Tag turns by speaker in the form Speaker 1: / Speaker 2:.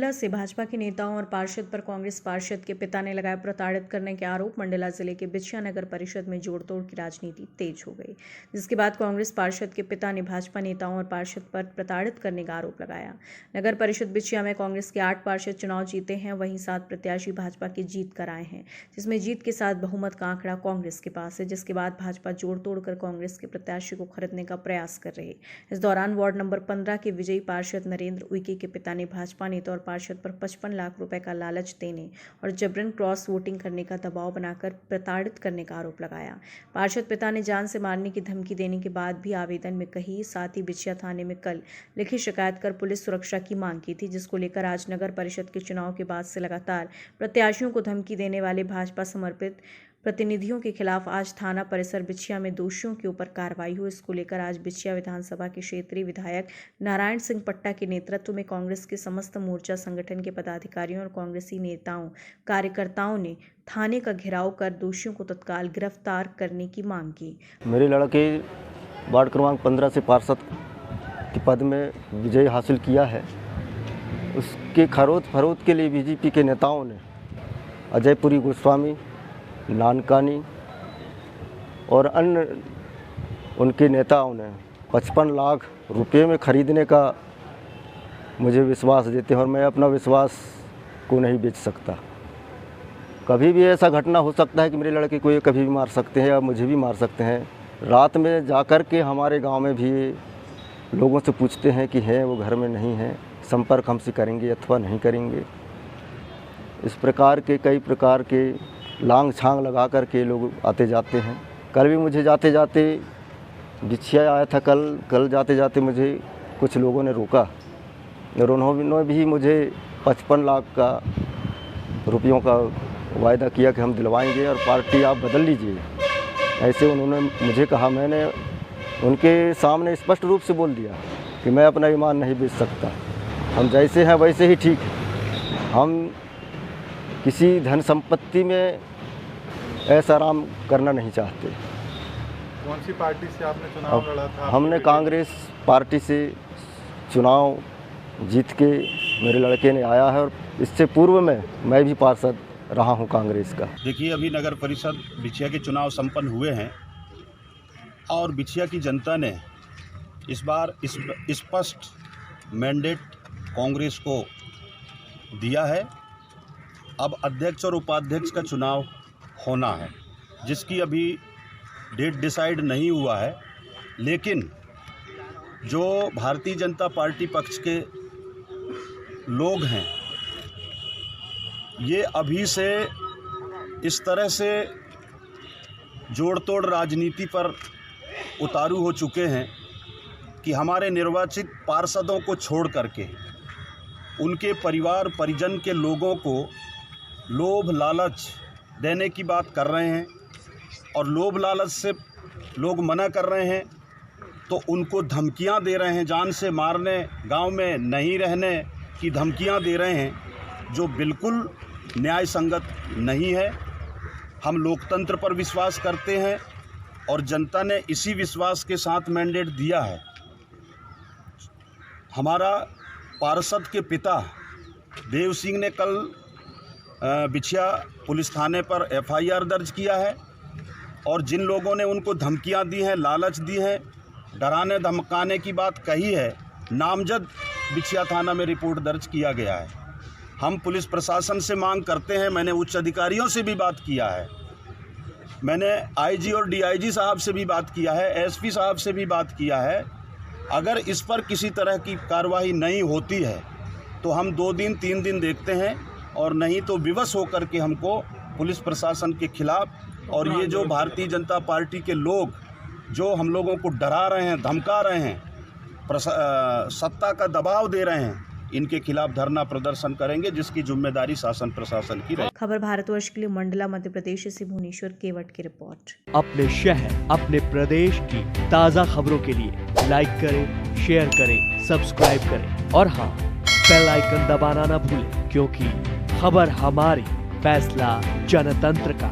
Speaker 1: मंडला से भाजपा के नेताओं और पार्षद पर कांग्रेस पार्षद के पिता ने लगाया प्रताड़ित करने के आरोप। मंडला जिले के बिछिया नगर परिषद में जोड़तोड़ की राजनीति तेज हो गई, जिसके बाद कांग्रेस पार्षद के पिता ने भाजपा नेताओं और पार्षद पर प्रताड़ित करने का आरोप लगाया। नगर परिषद बिछिया में कांग्रेस के 8 पार्षद चुनाव जीते हैं, वहीं 7 प्रत्याशी भाजपा की जीत कर आए हैं, जिसमें जीत के साथ बहुमत का आंकड़ा कांग्रेस के पास है, जिसके बाद भाजपा जोड़ कर कांग्रेस के प्रत्याशी को खरीदने का प्रयास कर रही। इस दौरान वार्ड नंबर 15 के विजयी पार्षद नरेंद्र उइके के पिता ने भाजपा नेता और पार्षद पर 55 लाख रुपए का लालच देने और जबरन क्रॉस वोटिंग करने का दबाव बनाकर प्रताड़ित करने का आरोप लगाया। पार्षद पिता ने जान से मारने की धमकी देने के बाद भी आवेदन में कही। साथ ही बिछिया थाने में कल लिखित शिकायत कर पुलिस सुरक्षा की मांग की थी, जिसको लेकर आज नगर परिषद के चुनाव के बाद से लगातार प्रत्याशियों को धमकी देने वाले भाजपा समर्पित प्रतिनिधियों के खिलाफ आज थाना परिसर बिछिया में दोषियों के ऊपर कार्रवाई हुई। इसको लेकर आज बिछिया विधानसभा के क्षेत्रीय विधायक नारायण सिंह पट्टा के नेतृत्व में कांग्रेस के समस्त मोर्चा संगठन के पदाधिकारियों और कांग्रेसी नेताओं कार्यकर्ताओं ने थाने का घेराव कर दोषियों को तत्काल गिरफ्तार करने की मांग की।
Speaker 2: मेरे लड़के वार्ड क्रमांक 15 से पार्षद के पद में विजय हासिल किया है। उसके खरोद फरोद के लिए बीजेपी के नेताओं ने अजयपुरी गोस्वामी, नानकानी और अन्य उनके नेताओं ने 55 लाख रुपए में खरीदने का मुझे विश्वास देते हैं और मैं अपना विश्वास को नहीं बेच सकता। कभी भी ऐसा घटना हो सकता है कि मेरे लड़के को ये कभी भी मार सकते हैं या मुझे भी मार सकते हैं। रात में जाकर के हमारे गांव में भी लोगों से पूछते हैं कि हैं वो घर में नहीं हैं, संपर्क हमसे करेंगे अथवा नहीं करेंगे। इस प्रकार के कई प्रकार के लांग छांग लगा कर के लोग आते जाते हैं। कल भी मुझे जाते जाते बिछिया आया था, कल जाते जाते मुझे कुछ लोगों ने रोका और उन्होंने भी मुझे 55 लाख का रुपयों का वायदा किया कि हम दिलवाएंगे और पार्टी आप बदल लीजिए, ऐसे उन्होंने मुझे कहा। मैंने उनके सामने स्पष्ट रूप से बोल दिया कि मैं अपना ईमान नहीं बेच सकता, हम जैसे हैं वैसे ही ठीक है। हम किसी धन संपत्ति में ऐसा आराम करना नहीं चाहते।
Speaker 3: कौन सी पार्टी से आपने चुनाव लड़ा था?
Speaker 2: हमने कांग्रेस पार्टी से चुनाव जीत के मेरे लड़के ने आया है और इससे पूर्व में मैं भी पार्षद रहा हूं कांग्रेस का।
Speaker 4: देखिए, अभी नगर परिषद बिछिया के चुनाव संपन्न हुए हैं और बिछिया की जनता ने इस बार स्पष्ट मैंडेट कांग्रेस को दिया है। अब अध्यक्ष और उपाध्यक्ष का चुनाव होना है, जिसकी अभी डेट डिसाइड नहीं हुआ है, लेकिन जो भारतीय जनता पार्टी पक्ष के लोग हैं ये अभी से इस तरह से जोड़ तोड़ राजनीति पर उतारू हो चुके हैं कि हमारे निर्वाचित पार्षदों को छोड़ करके उनके परिवार परिजन के लोगों को लोभ लालच देने की बात कर रहे हैं और लोभ लालच से लोग मना कर रहे हैं तो उनको धमकियां दे रहे हैं, जान से मारने, गांव में नहीं रहने की धमकियां दे रहे हैं, जो बिल्कुल न्याय संगत नहीं है। हम लोकतंत्र पर विश्वास करते हैं और जनता ने इसी विश्वास के साथ मैंडेट दिया है। हमारा पार्षद के पिता देव सिंह ने कल बिछिया पुलिस थाने पर FIR दर्ज किया है और जिन लोगों ने उनको धमकियां दी हैं, लालच दी है, डराने धमकाने की बात कही है, नामजद बिछिया थाना में रिपोर्ट दर्ज किया गया है। हम पुलिस प्रशासन से मांग करते हैं, मैंने उच्च अधिकारियों से भी बात किया है, मैंने IG और DIG साहब से भी बात किया है, SP साहब से भी बात किया है। अगर इस पर किसी तरह की कार्रवाई नहीं होती है तो हम 2 दिन 3 दिन देखते हैं और नहीं तो विवश होकर के हमको पुलिस प्रशासन के खिलाफ और ये जो भारतीय जनता पार्टी के लोग जो हम लोगों को डरा रहे हैं, धमका रहे हैं, सत्ता का दबाव दे रहे हैं, इनके खिलाफ धरना प्रदर्शन करेंगे, जिसकी जिम्मेदारी शासन प्रशासन की रहेगी।
Speaker 1: खबर भारतवर्ष के लिए मंडला मध्य प्रदेश से भुवनेश्वर केवट की रिपोर्ट।
Speaker 5: अपने शहर अपने प्रदेश की ताज़ा खबरों के लिए लाइक करें, शेयर करें, सब्सक्राइब करें और हाँ, बेल आइकन दबाना ना भूलें, क्योंकि खबर हमारी, फैसला जनतंत्र का।